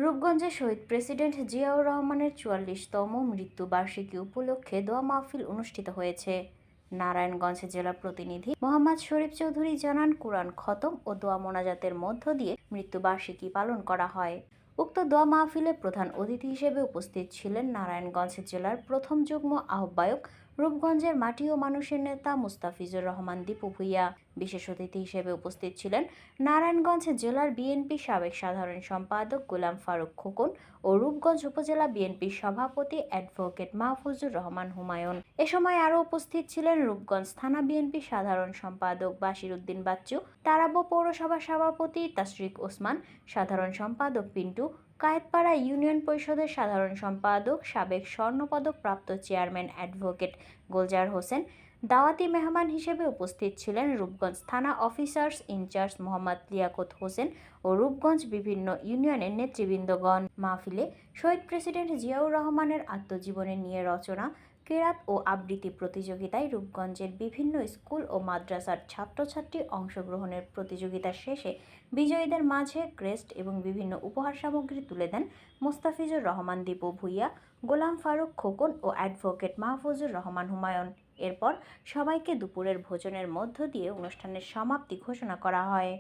রূপগঞ্জে শহীদ president Ziaur রহমানের ৪৪তম মৃত্যুবার্ষিকী উপলক্ষে দোয়া মাহফিল অনুষ্ঠিত হয়েছে। নারায়ণগঞ্জ জেলা প্রতিনিধি মোহাম্মদ শরীফ চৌধুরী জানান, কুরআন খতম ও দোয়া মোনাজাতের মধ্য দিয়ে মৃত্যুবার্ষিকী পালন করা হয়। উক্ত দোয়া মাহফিলে প্রধান অতিথি হিসেবে উপস্থিত ছিলেন নারায়ণগঞ্জ জেলার প্রথম যুগ্ম আহ্বায়ক, রূপগঞ্জের মাটি ও মানুষের নেতা মুস্তাফিজুর রহমান দীপু ভূঁইয়া। বিশেষ অতিথি হিসেবে উপস্থিত ছিলেন নারায়ণগঞ্জ জেলার বিএনপি সাবেক সাধারণ সম্পাদক গোলাম ফারুক খোকন ও রূপগঞ্জ উপজেলা বিএনপির সভাপতি অ্যাডভোকেট মাহফুজুর রহমান হুমায়ুন। এ সময় আরও উপস্থিত ছিলেন রূপগঞ্জ থানা বিএনপি সাধারণ সম্পাদক বাশির উদ্দিন বাচ্চু, তারাবো পৌরসভা সভাপতি তাসরিক ওসমান, সাধারণ সম্পাদক পিন্টু, কায়েতপাড়া ইউনিয়ন পরিষদের সাধারণ সম্পাদক সাবেক স্বর্ণপদক প্রাপ্ত চেয়ারম্যান অ্যাডভোকেট গোলজার হোসেন। দাওয়াতি মেহমান হিসেবে উপস্থিত ছিলেন রূপগঞ্জ থানা অফিসার্স ইনচার্জ মোহাম্মদ লিয়াকত হোসেন ও রূপগঞ্জ বিভিন্ন ইউনিয়নের নেতৃবৃন্দগণ। মাহফিলে শহীদ প্রেসিডেন্ট জিয়াউর রহমানের আত্মজীবনী নিয়ে রচনা, কেরাত ও আবৃত্তি প্রতিযোগিতায় রূপগঞ্জের বিভিন্ন স্কুল ও মাদ্রাসার ছাত্রছাত্রী অংশগ্রহণের প্রতিযোগিতা শেষে বিজয়ীদের মাঝে ক্রেস্ট এবং বিভিন্ন উপহার সামগ্রী তুলে দেন মুস্তাফিজুর রহমান দীপু ভূঁইয়া, গোলাম ফারুক খোকন ও অ্যাডভোকেট মাহফুজুর রহমান হুমায়ুন। এরপর সবাইকে দুপুরের ভোজনের মধ্য দিয়ে অনুষ্ঠানের সমাপ্তি ঘোষণা করা হয়।